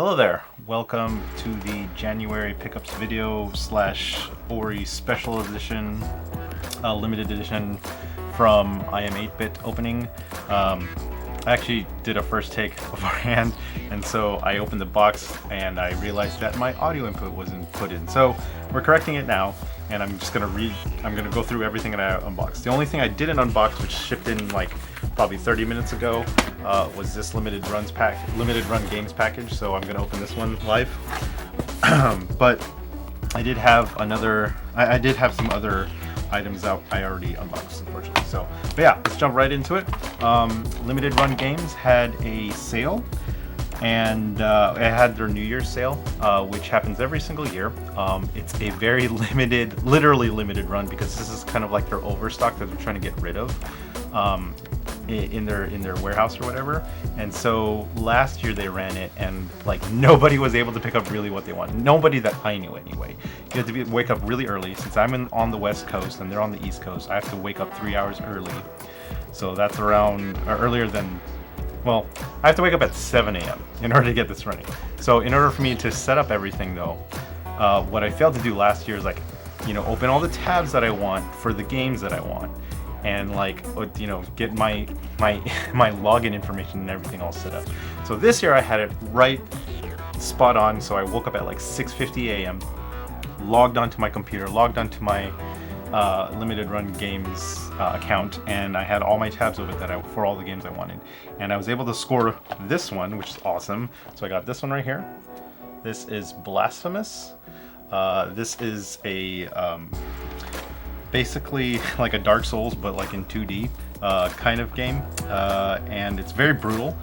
Hello there, welcome to the January pickups video slash Ori Special Edition, limited edition from iam8bit opening. I actually did a first take beforehand, and so I opened the box and I realized that my audio input wasn't put in. So we're correcting it now, and I'm gonna go through everything that I unboxed. The only thing I didn't unbox, which shipped in like probably 30 minutes ago, was this limited run games package. So I'm gonna open this one live. But I did have I did have some other items out I already unboxed, unfortunately. So, but yeah, let's jump right into it. Limited Run Games had a sale, and it had their New Year's sale, which happens every single year. It's a very limited, literally limited run, because this is kind of like their overstock that they're trying to get rid of in their warehouse or whatever. And so last year they ran it, and like nobody was able to pick up really what they want. Nobody that I knew anyway. You have to wake up really early. Since I'm on the West Coast and they're on the East Coast, I have to wake up 3 hours early. So that's around earlier than, well, I have to wake up at 7 a.m. in order to get this running. So in order for me to set up everything though, what I failed to do last year is open all the tabs that I want for the games that I want, and get my login information and everything all set up. So this year I had it right spot on. So I woke up at like 6:50 a.m., logged onto my computer, logged onto my limited run games account, and I had all my tabs open for all the games I wanted, and I was able to score this one, which is awesome. So I got this one right here. This is Blasphemous. This is a basically like a Dark Souls, but like in 2D kind of game, and it's very brutal,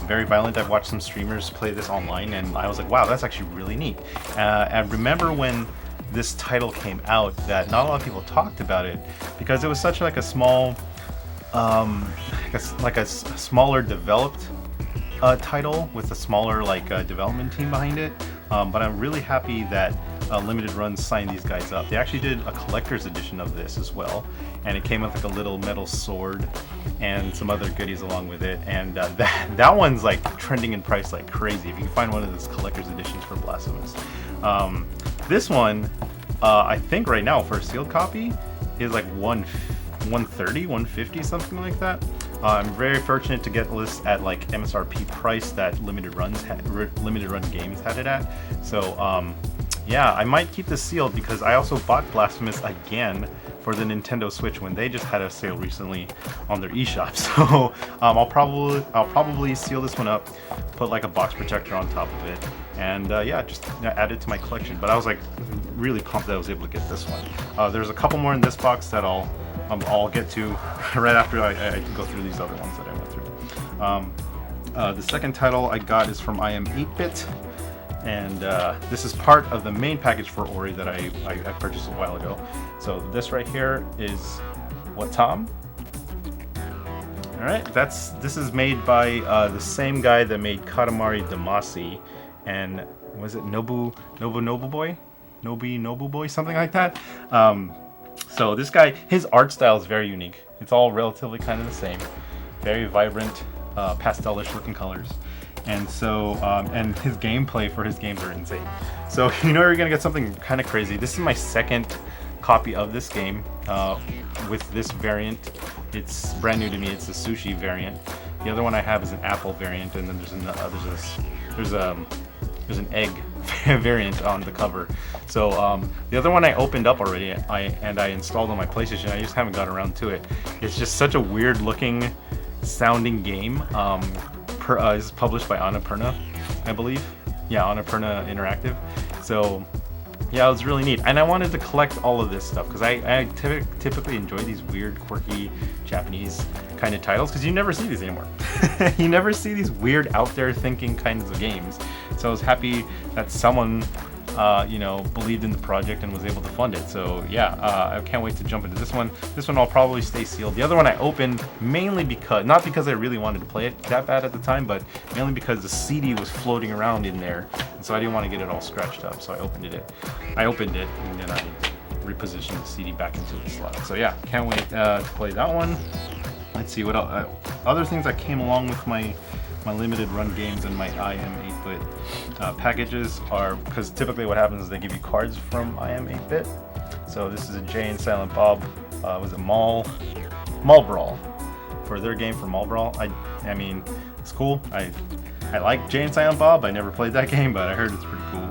very violent. I've watched some streamers play this online, and I was like, wow, that's actually really neat. I remember when this title came out that not a lot of people talked about it, because it was such like a small, a smaller developed title with a smaller development team behind it. But I'm really happy that Limited Run signed these guys up. They actually did a collector's edition of this as well, and it came with like a little metal sword and some other goodies along with it. And that one's like trending in price like crazy. If you can find one of those collector's editions for Blasphemous. This one, I think right now for a sealed copy is like 130, 150, something like that. I'm very fortunate to get this at like MSRP price that Limited Run Games had it at. So yeah, I might keep this sealed, because I also bought Blasphemous again for the Nintendo Switch when they just had a sale recently on their eShop. So I'll probably seal this one up, put like a box protector on top of it, and yeah, just add it to my collection. But I was like really pumped that I was able to get this one. There's a couple more in this box that I'll get to right after I go through these other ones that I went through. The second title I got is from iam8bit, and this is part of the main package for Ori that I purchased a while ago. So this right here is Wattam. All right, this is made by the same guy that made Katamari Damacy, and was it Nobu Boy, something like that. So this guy, his art style is very unique. It's all relatively kind of the same, very vibrant, pastelish looking colors. And so, and his gameplay for his games are insane. So you know you're gonna get something kind of crazy. This is my second copy of this game with this variant. It's brand new to me. It's the sushi variant. The other one I have is an apple variant, and then there's an egg variant on the cover. So the other one I opened up already, and I installed on my PlayStation. I just haven't got around to it. It's just such a weird looking sounding game. Is published by Annapurna, I believe. Yeah, Annapurna Interactive. So yeah, it was really neat, and I wanted to collect all of this stuff because I typically enjoy these weird, quirky Japanese kind of titles, because you never see these anymore. You never see these weird, out there thinking kinds of games. So I was happy that someone believed in the project and was able to fund it. So yeah, I can't wait to jump into this one. This one I'll probably stay sealed. The other one I opened mainly not because I really wanted to play it that bad at the time, but mainly because the CD was floating around in there, and so I didn't want to get it all scratched up. So I opened it, and then I repositioned the CD back into its slot. So yeah, can't wait to play that one. let's see what else, other things that came along with my limited run games and my iam8bit packages are, because typically what happens is they give you cards from iam8bit. So this is a Jay and Silent Bob, was it Mall Brawl, for their game for Mall Brawl. I mean, it's cool. I like Jay and Silent Bob. I never played that game, but I heard it's pretty cool.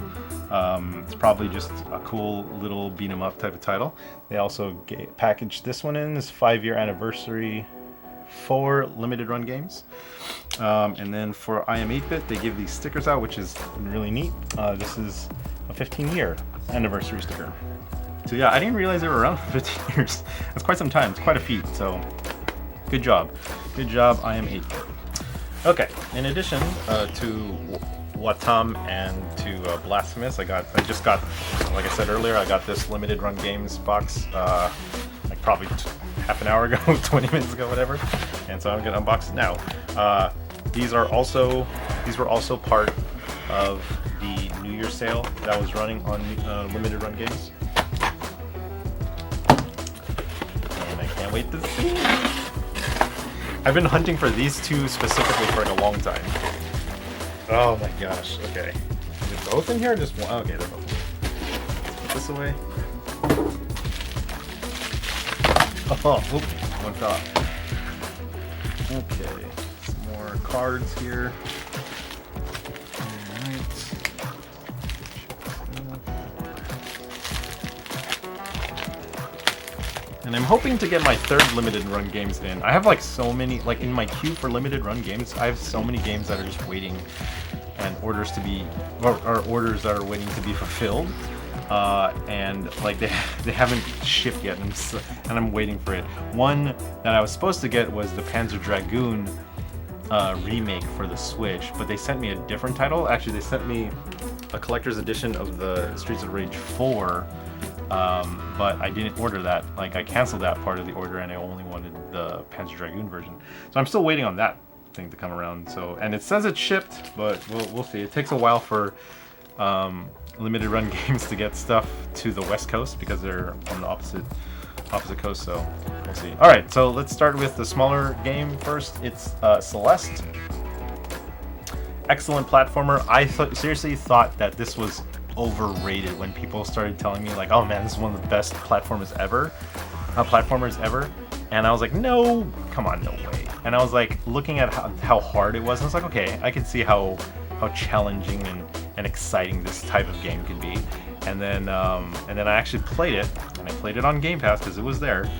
It's probably just a cool little beat 'em up type of title. They also packaged this one in, this 5-year anniversary for limited run games. And then for iam8bit, they give these stickers out, which is really neat. This is a 15-year anniversary sticker. So yeah, I didn't realize they were around for 15 years. That's quite some time. It's quite a feat. So good job. Good job, iam8bit. Okay, in addition to Wattam and to Blasphemous, I just got, like I said earlier, I got this limited run games box like probably half an hour ago, 20 minutes ago, whatever. And so I'm gonna unbox it now. These were also part of the New Year's sale that was running on limited run games. And I can't wait to see. I've been hunting for these two specifically for like a long time. Oh my gosh, okay. Is it both in here or just one? Okay, they're both in here. Let's put this away. Oh, whoop, one fell out. Okay, some more cards here. Alright. And I'm hoping to get my third limited run games in. I have like so many, like in my queue for limited run games, I have so many games that are just waiting and orders to be, or orders that are waiting to be fulfilled. And like they haven't shipped yet, and I'm waiting for it. One that I was supposed to get was the Panzer Dragoon remake for the Switch, but they sent me a different title. Actually, they sent me a collector's edition of the Streets of Rage 4, but I didn't order that. Like, I canceled that part of the order, and I only wanted the Panzer Dragoon version. So I'm still waiting on that thing to come around. So, and it says it's shipped, but we'll see. It takes a while for limited run games to get stuff to the West Coast because they're on the opposite coast. So we'll see. All right, so let's start with the smaller game first. It's Celeste. Excellent platformer. I seriously thought that this was overrated when people started telling me like, oh man, this is one of the best platformers ever, and I was like, no, come on, no way. And I was like looking at how hard it was, and I was like, okay, I can see how challenging and exciting this type of game can be. And then I actually played it, and I played it on Game Pass because it was there,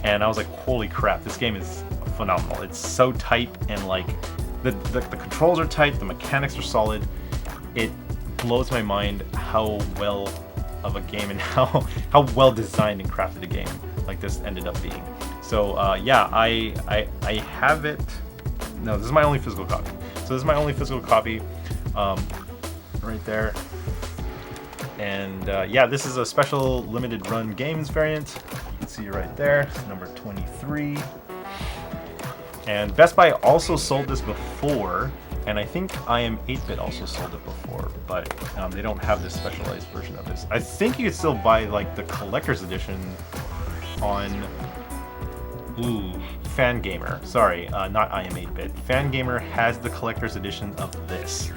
and I was like, holy crap, this game is phenomenal. It's so tight, and like the controls are tight, the mechanics are solid. It blows my mind how well of a game and how well designed and crafted a game like this ended up being. So yeah, I have it. No, this is my only physical copy. So this is my only physical copy, right there. And yeah, this is a special limited run games variant. You can see right there, it's number 23. And Best Buy also sold this before, and I think iam8bit also sold it before, but they don't have this specialized version of this. I think you could still buy like the collector's edition on Fangamer. Sorry, not iam8bit. Fangamer has the collector's edition of this.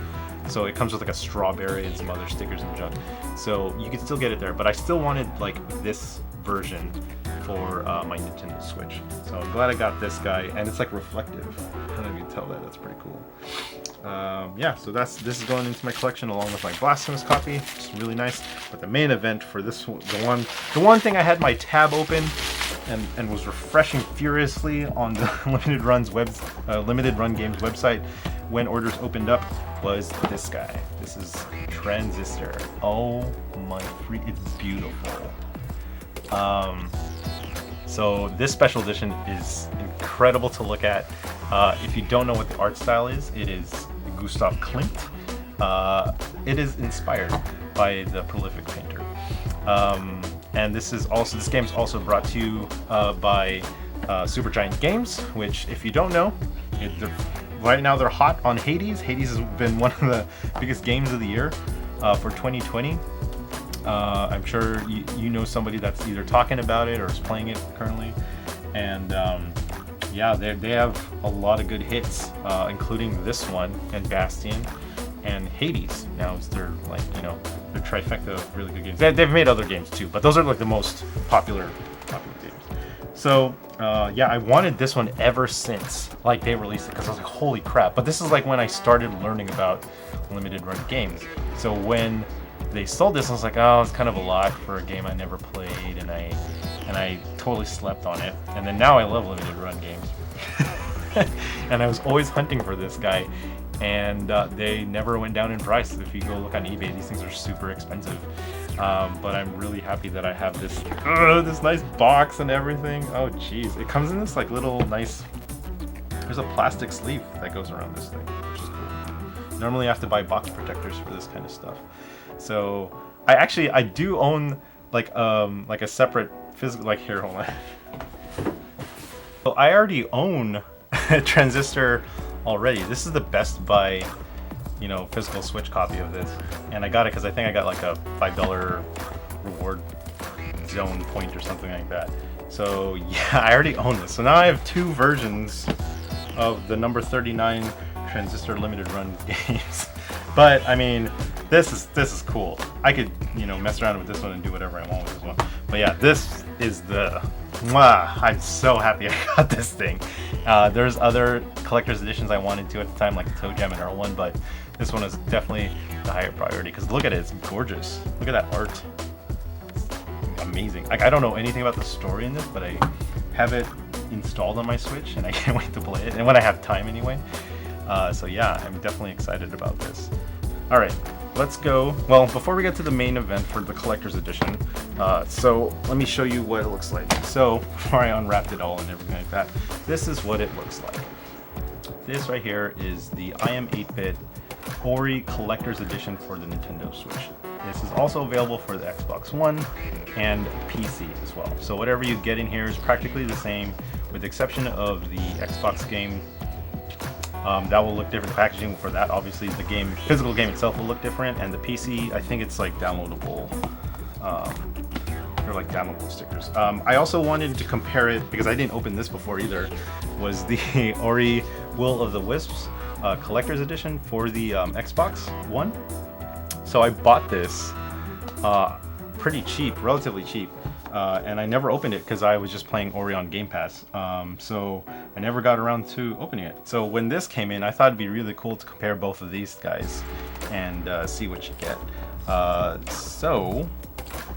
So it comes with like a strawberry and some other stickers and junk. So you can still get it there, but I still wanted like this version for my Nintendo Switch. So I'm glad I got this guy, and it's like reflective. I don't know if you can tell that. That's pretty cool. Yeah, so this is going into my collection along with my Blasphemous copy. It's really nice. But the main event for this one, the one thing I had my tab open and was refreshing furiously on the limited run games website when orders opened up was this guy. This is Transistor. Oh my it's beautiful. So this special edition is incredible to look at. If you don't know what the art style is, it is Gustav Klimt. It is inspired by the prolific painter. And this game is also brought to you by Supergiant Games, which, if you don't know, right now they're hot on Hades. Hades has been one of the biggest games of the year for 2020. I'm sure you know somebody that's either talking about it or is playing it currently. And yeah, they have a lot of good hits, including this one and Bastion and Hades. Now it's their, like, you know, their trifecta of really good games. They've made other games too, but those are like the most popular games. So yeah, I wanted this one ever since like they released it, because I was like, holy crap. But this is like when I started learning about limited run games. So when they sold this, I was like, oh, it's kind of a lot for a game I never played, and I totally slept on it. And then now I love limited run games. And I was always hunting for this guy, and they never went down in price. If you go look on eBay, these things are super expensive. But I'm really happy that I have this this nice box and everything. Oh geez, it comes in this like little nice, there's a plastic sleeve that goes around this thing, which is cool. Normally I have to buy box protectors for this kind of stuff. So I do own like a separate physical, like, here, hold on. So I already own Transistor already. This is the Best Buy, you know, physical Switch copy of this, and I got it because I think I got like a $5 reward zone point or something like that. So yeah, I already own this. So now I have two versions of the number 39 Transistor limited run games. But I mean, this is cool. I could, you know, mess around with this one and do whatever I want with this one. But yeah, this is the mwah. I'm so happy I got this thing. There's other collector's editions I wanted to at the time, like the Toe Jam and Earl one, but this one is definitely the higher priority because look at it, it's gorgeous. Look at that art. It's amazing. Like, I don't know anything about the story in this, but I have it installed on my Switch and I can't wait to play it. And when I have time anyway. So yeah, I'm definitely excited about this. All right, let's go. Well, before we get to the main event for the collector's edition, so let me show you what it looks like. So before I unwrapped it all and everything like that, this is what it looks like. This right here is the iam8bit Ori Collector's Edition for the Nintendo Switch. This is also available for the Xbox One and PC as well. So whatever you get in here is practically the same, with the exception of the Xbox game. That will look different. The packaging for that, obviously, the game, physical game itself will look different, and the PC, I think it's like downloadable. They're like downloadable stickers. I also wanted to compare it, because I didn't open this before either, was the Ori Will of the Wisps Collector's Edition for the Xbox One. So I bought this pretty cheap, relatively cheap, and I never opened it because I was just playing Ori on Game Pass. So I never got around to opening it. So when this came in, I thought it'd be really cool to compare both of these guys and see what you get. So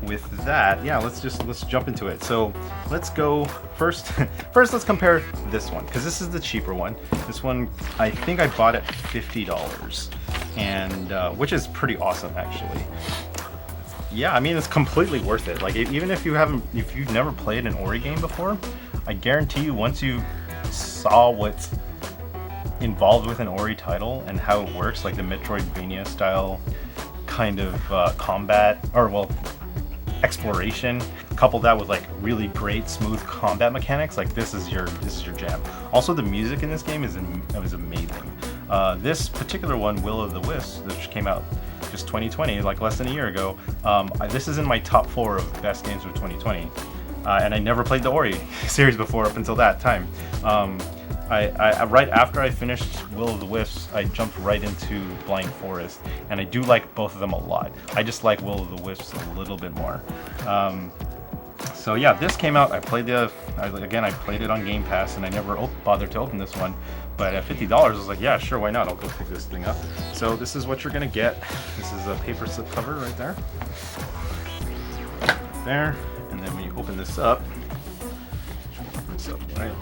with that, yeah, let's jump into it. So let's go first. First, let's compare this one, because this is the cheaper one. This one, I think I bought at $50, and which is pretty awesome, actually. Yeah, I mean, it's completely worth it. Like, even if you've never played an Ori game before, I guarantee you, once you saw what's involved with an Ori title and how it works, like the Metroidvania style kind of combat, or well, exploration, couple that with like really great smooth combat mechanics, like this is your jam. Also, the music in this game is amazing. This particular one, Will of the Wisps, which came out just 2020, like less than a year ago, this is in my top 4 of best games of 2020, and I never played the Ori series before up until that time. I right after I finished Will of the Wisps, I jumped right into Blind Forest, and I do like both of them a lot. I just like Will of the Wisps a little bit more. So yeah, this came out. I played it on Game Pass, and I never bothered to open this one. But at $50, I was like, yeah, sure, why not? I'll go pick this thing up. So this is what you're gonna get. This is a paper slip cover right there. There, and then when you open this up, right?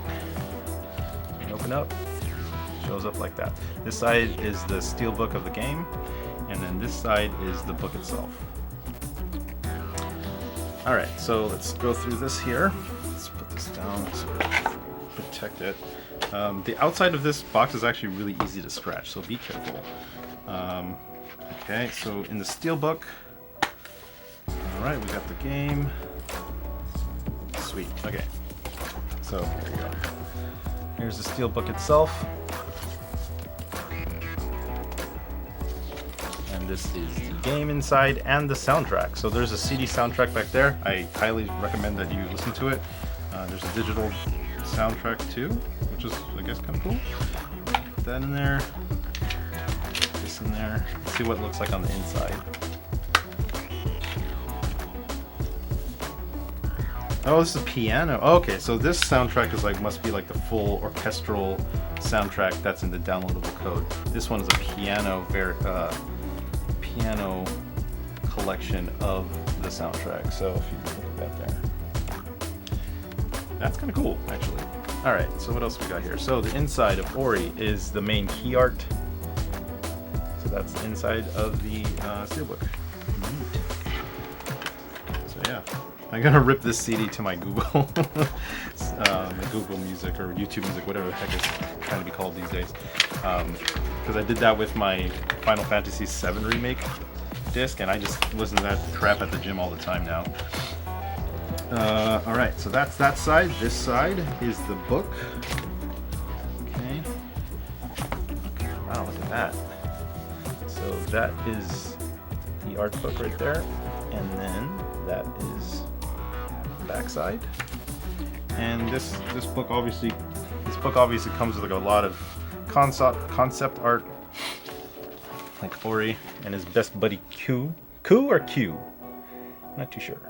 Open up, shows up like that. This side is the steelbook of the game, and then this side is the book itself. All right, so let's go through this here. Let's put this down so protect it. The outside of this box is actually really easy to scratch, so be careful. Okay, so in the steelbook, all right, we got the game. Sweet. Okay, so here you go. Here's the steelbook itself. And this is the game inside and the soundtrack. So there's a CD soundtrack back there. I highly recommend that you listen to it. There's a digital soundtrack too, which is, I guess, kind of cool. Put that in there. This in there. Let's see what it looks like on the inside. Oh, this is a piano. Oh, okay, so this soundtrack is like, must be like the full orchestral soundtrack that's in the downloadable code. This one is a piano, piano collection of the soundtrack. So if you look at that there, that's kind of cool, actually. All right, so what else we got here? So the inside of Ori is the main key art. So that's the inside of the steelbook. Neat. So yeah. I'm gonna rip this CD to my Google, my Google Music or YouTube Music, whatever the heck it's trying to be called these days. Because I did that with my Final Fantasy VII Remake disc, and I just listen to that crap at the gym all the time now. All right, so that's that side. This side is the book. Okay. Wow, look at that. So that is the art book right there, and then that is backside. And this book obviously comes with like a lot of concept art, like Ori and his best buddy Q or Q, not too sure.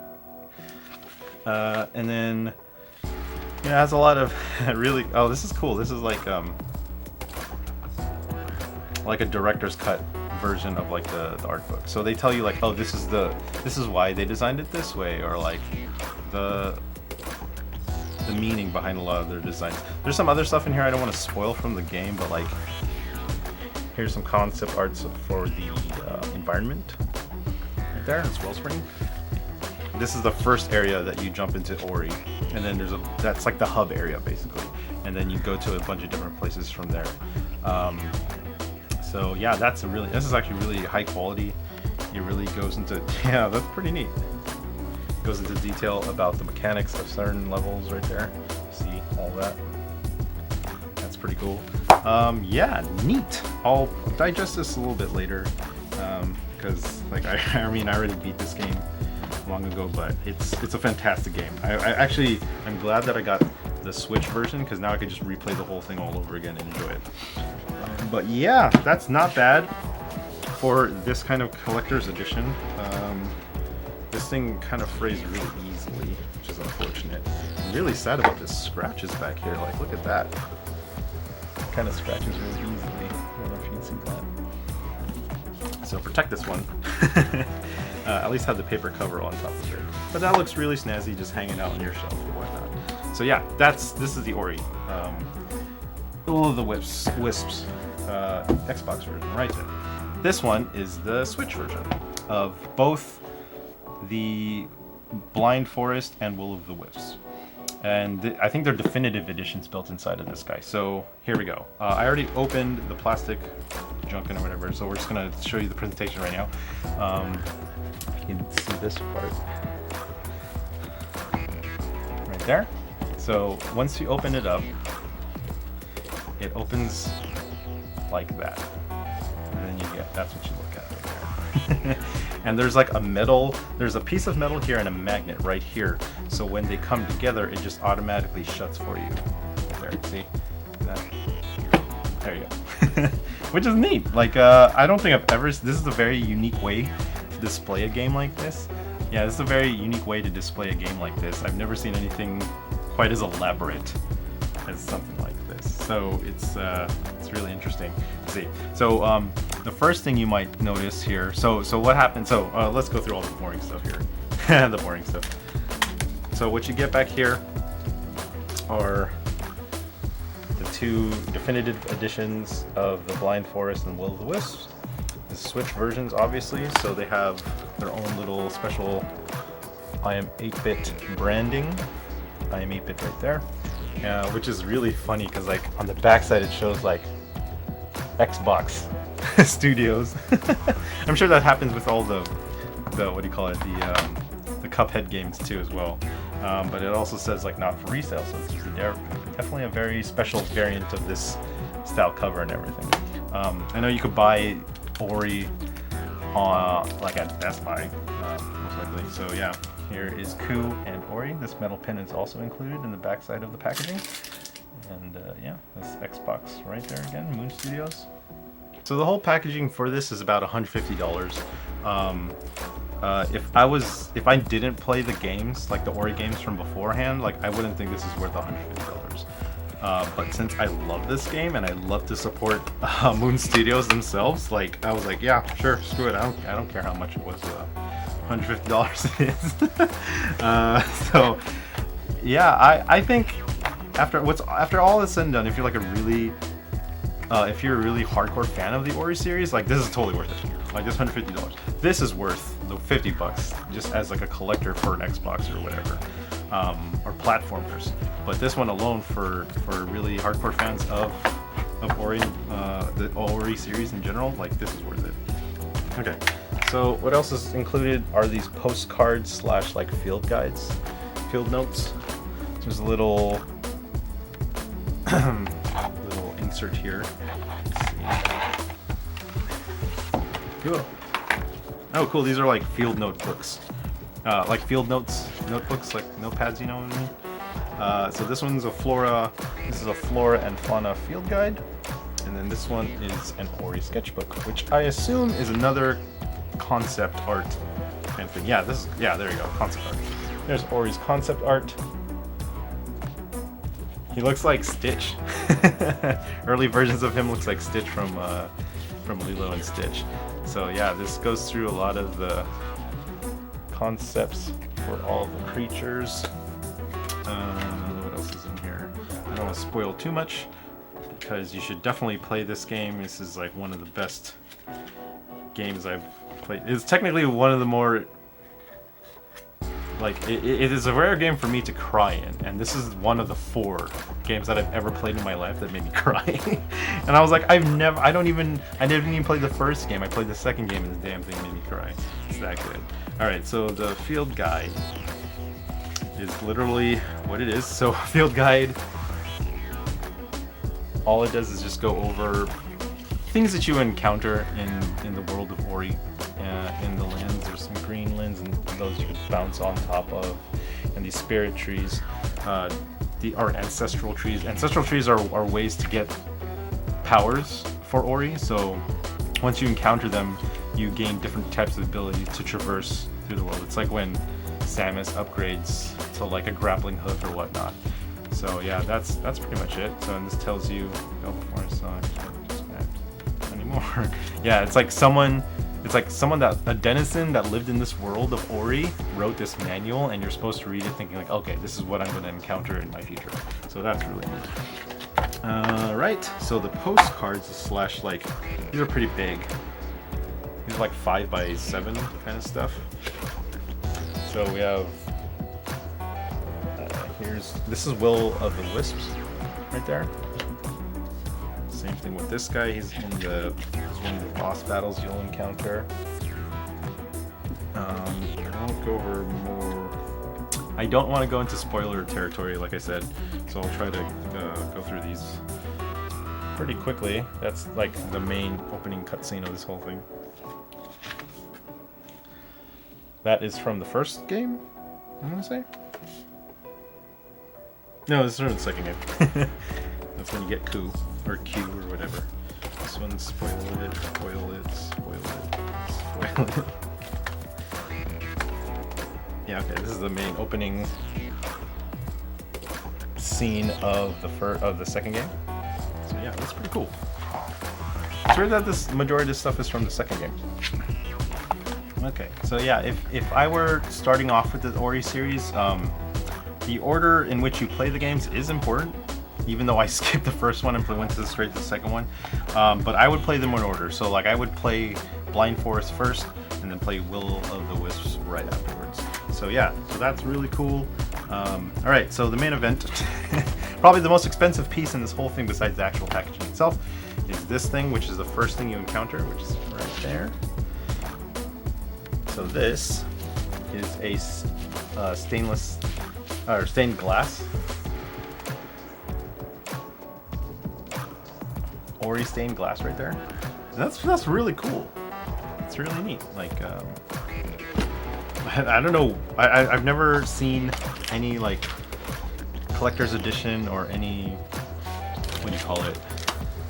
And then it has a lot of really, oh, this is cool. This is like a director's cut version of like the art book. So they tell you like, oh, this is why they designed it this way, or like the meaning behind a lot of their designs. There's some other stuff in here I don't want to spoil from the game, but like here's some concept arts for the environment right there. It's Wellspring. This is the first area that you jump into Ori, and then that's like the hub area basically, and then you go to a bunch of different places from there. So yeah, this is actually really high quality. It really goes into, yeah, that's pretty neat. Goes into detail about the mechanics of certain levels right there. See all that? That's pretty cool. Yeah, neat. I'll digest this a little bit later, because like I already beat this game long ago, but it's a fantastic game. I'm glad that I got the Switch version, because now I could just replay the whole thing all over again and enjoy it. But yeah, that's not bad for this kind of collector's edition. This thing kind of frays really easily, which is unfortunate. I'm really sad about this scratches back here. Like, look at that. It kind of scratches really easily. I don't know if you can see that. So protect this one. At least have the paper cover on top of it. But that looks really snazzy, just hanging out on your shelf or whatnot. So yeah, this is the Ori. All of the Wisps Xbox version right there. This one is the Switch version of both the Blind Forest and Will of the Wisps. And I think they're definitive editions built inside of this guy. So here we go. I already opened the plastic junkin or whatever, so we're just gonna show you the presentation right now. You can see this part right there. So once you open it up, it opens like that, and then that's what you look at right there. And there's like there's a piece of metal here and a magnet right here, so when they come together it just automatically shuts for you. There, see that? There you go. Which is neat. Like I don't think this is a very unique way to display a game like this. Yeah, this is a very unique way to display a game like this. I've never seen anything quite as elaborate as something like this. So it's really interesting to see. So the first thing you might notice here, so what happened, so let's go through all the boring stuff here. The boring stuff. So what you get back here are the two definitive editions of the Blind Forest and Will of the Wisps. The Switch versions, obviously, so they have their own little special iam8bit branding. iam8bit right there. Which is really funny because like on the backside it shows like Xbox Studios. I'm sure that happens with all the what do you call it, the Cuphead games too as well. But it also says like not for resale, so it's definitely a very special variant of this style cover and everything. I know you could buy Ori like at Best Buy, most likely. So yeah. Here is Ku and Ori. This metal pin is also included in the back side of the packaging. And yeah, this Xbox right there again, Moon Studios. So the whole packaging for this is about $150. If I didn't play the games, like the Ori games from beforehand, like I wouldn't think this is worth $150. But since I love this game and I love to support Moon Studios themselves, like I was like, yeah, sure, screw it. I don't care how much it was. $150 it is. So yeah, I think after all is said and done, if you're like a really hardcore fan of the Ori series, like this is totally worth it. Like this $150. This is worth the $50 just as like a collector for an Xbox or whatever, or platformers. But this one alone for really hardcore fans of Ori, the Ori series in general, like this is worth it. Okay, so what else is included are these postcards / like field guides, field notes. There's a little little insert here. Let's see. Cool. Oh, cool. These are like field notebooks, like field notebooks, like notepads. You know what I mean? So this one's a flora. This is a flora and fauna field guide, and then this one is an Ori sketchbook, which I assume is another concept art kind of thing. Yeah, there you go, concept art. There's Ori's concept art. He looks like Stitch. Early versions of him looks like Stitch from Lilo and Stitch. So yeah, this goes through a lot of the concepts for all the creatures. What else is in here? I don't want to spoil too much because you should definitely play this game. This is like one of the best games I've played. It's technically one of the more like it is a rare game for me to cry in, and this is one of the 4 games that I've ever played in my life that made me cry. And I was like, I didn't even play the first game. I played the second game, and the damn thing made me cry. It's that good. All right, so the field guide is literally what it is. So field guide, all it does is just go over things that you encounter in the world of Ori. In the lands, there's some green lands, and those you can bounce on top of, and these spirit trees are ancestral trees. Ancestral trees are ways to get powers for Ori, so once you encounter them, you gain different types of abilities to traverse through the world. It's like when Samus upgrades to like a grappling hook or whatnot. So yeah, that's pretty much it. So and this tells you, before I saw it anymore. Yeah, it's like someone that a denizen that lived in this world of Ori wrote this manual, and you're supposed to read it thinking like, okay, this is what I'm going to encounter in my future. So that's really neat. Right, so the postcards / like, these are pretty big. These are like 5 by 7 kind of stuff. So we have, this is Will of the Wisps right there. Same thing with this guy. He's one of the boss battles you'll encounter. I won't go over more. I don't want to go into spoiler territory, like I said, so I'll try to go through these pretty quickly. That's like the main opening cutscene of this whole thing. That is from the first game, I'm gonna say. No, this is from the second game. That's when you get Q or whatever. This one's spoil it. Yeah, okay, this is the main opening scene of the second game. So yeah, that's pretty cool. It's weird that this majority of this stuff is from the second game. Okay, so yeah, if I were starting off with the Ori series, the order in which you play the games is important. Even though I skipped the first one and went straight to the second one, but I would play them in order. So like I would play Blind Forest first, and then play Will of the Wisps right afterwards. So yeah, so that's really cool. All right, so the main event, probably the most expensive piece in this whole thing besides the actual packaging itself, is this thing, which is the first thing you encounter, which is right there. So this is a stained glass. Ori stained glass right there. That's really cool. It's really neat. Like, I don't know. I've never seen any like collector's edition or any what do you call it?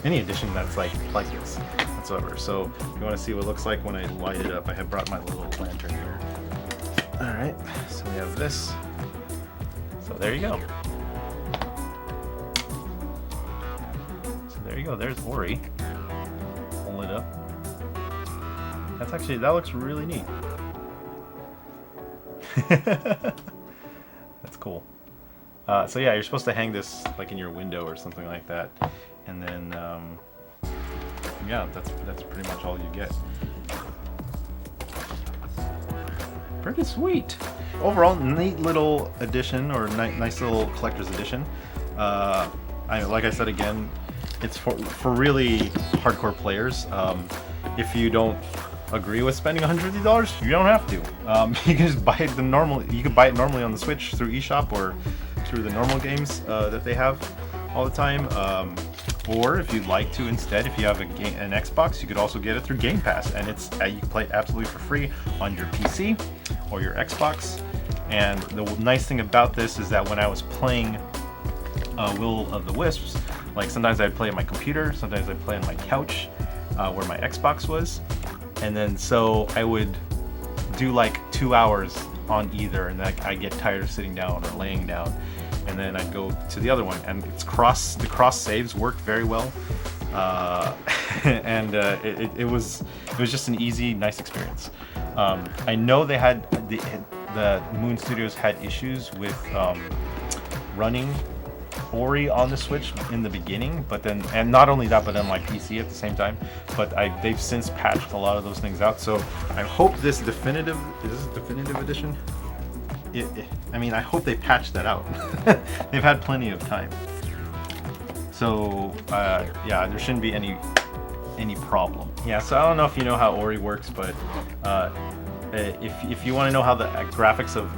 Any edition that's like this whatsoever. So if you want to see what it looks like when I light it up, I have brought my little lantern here. All right, so we have this. So there you go. So there you go. There's Ori. Hold it up. That's actually, that looks really neat. That's cool. So yeah, you're supposed to hang this like in your window or something like that, and then yeah, that's pretty much all you get. Pretty sweet. Overall, neat little edition, or nice little collector's edition. Like I said again, it's for really hardcore players. If you don't agree with spending $150, you don't have to. You can just buy it you can buy it normally on the Switch through eShop or through the normal games that they have all the time. Or if you'd like to instead, if you have an Xbox, you could also get it through Game Pass, and you can play it absolutely for free on your PC or your Xbox. And the nice thing about this is that when I was playing Will of the Wisps, like sometimes I'd play on my computer, sometimes I'd play on my couch where my Xbox was, and then so I would do like 2 hours on either, and then I get tired of sitting down or laying down, and then I'd go to the other one, and the cross saves worked very well, and it was just an easy, nice experience. I know they had the Moon Studios had issues with running Ori on the Switch in the beginning, but then, and not only that, but on my PC at the same time. But they've since patched a lot of those things out. So I hope this definitive edition. I mean, I hope they patched that out. They've had plenty of time. So yeah, there shouldn't be any problem. Yeah. So I don't know if you know how Ori works, but if you want to know how the graphics of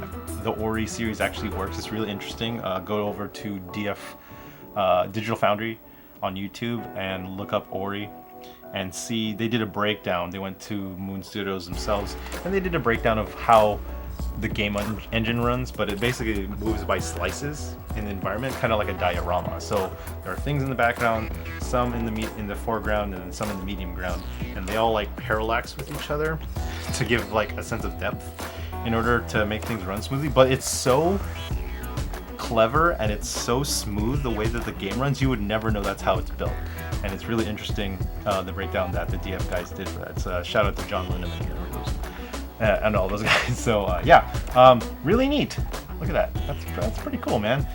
the Ori series actually works, it's really interesting. Go over to Digital Foundry on YouTube and look up Ori and see. They did a breakdown. They went to Moon Studios themselves and they did a breakdown of how the game engine runs, but it basically moves by slices in the environment, kind of like a diorama. So there are things in the background, some in the foreground, and then some in the medium ground, and they all like parallax with each other to give like a sense of depth in order to make things run smoothly. But it's so clever and it's so smooth the way that the game runs, you would never know that's how it's built. And it's really interesting, the breakdown that the DF guys did for that. So shout out to John Lindemann and all those guys. So yeah, really neat. Look at that. That's pretty cool, man.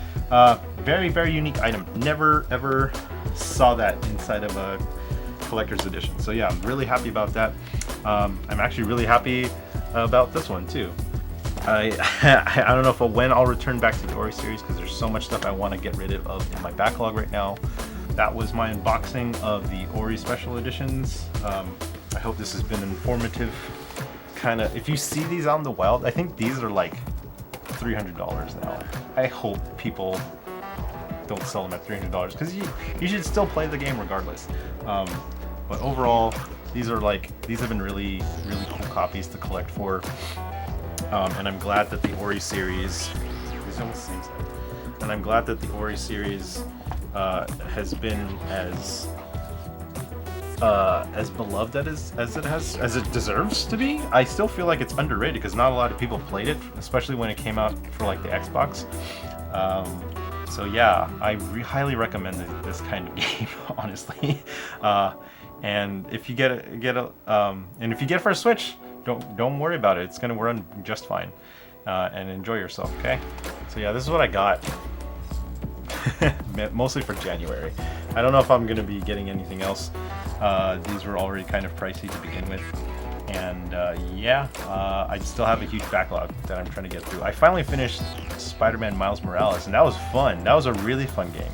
Very, very unique item. Never ever saw that inside of a collector's edition. So yeah, I'm really happy about that. I'm actually really happy about this one too. I don't know when I'll return back to the Ori series, because there's so much stuff I want to get rid of in my backlog right now. That was my unboxing of the Ori Special Editions. I hope this has been informative. If you see these out in the wild, I think these are like $300 now. I hope people don't sell them at $300, because you should still play the game regardless. But overall, these have been really, really cool copies to collect for. And I'm glad that the Ori series, these are almost the same side. And I'm glad that the Ori series has been as beloved as it deserves to be. I still feel like it's underrated because not a lot of people played it, especially when it came out for like the Xbox. So yeah, I highly recommend this kind of game, honestly. And if you get it for a Switch, don't worry about it. It's gonna run just fine. And enjoy yourself, okay? So yeah, this is what I got. Mostly for January. I don't know if I'm gonna be getting anything else. These were already kind of pricey to begin with. And yeah, I still have a huge backlog that I'm trying to get through. I finally finished Spider-Man Miles Morales, and that was fun. That was a really fun game.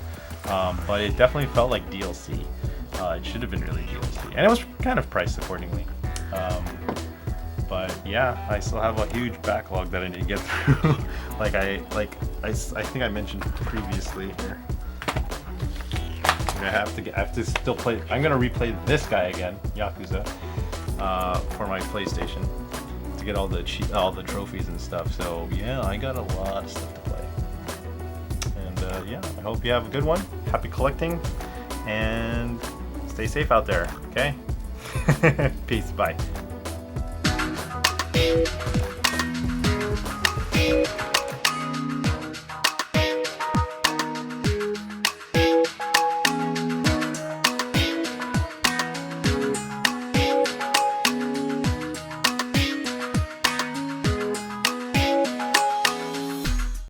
But it definitely felt like DLC. It should have been really DLC. And it was kind of priced accordingly. But yeah, I still have a huge backlog that I need to get through. I think I mentioned previously here. I have to still play. I'm gonna replay this guy again, Yakuza, for my PlayStation to get all the trophies and stuff. So yeah, I got a lot of stuff to play. And yeah, I hope you have a good one. Happy collecting, and stay safe out there, okay? Peace, bye.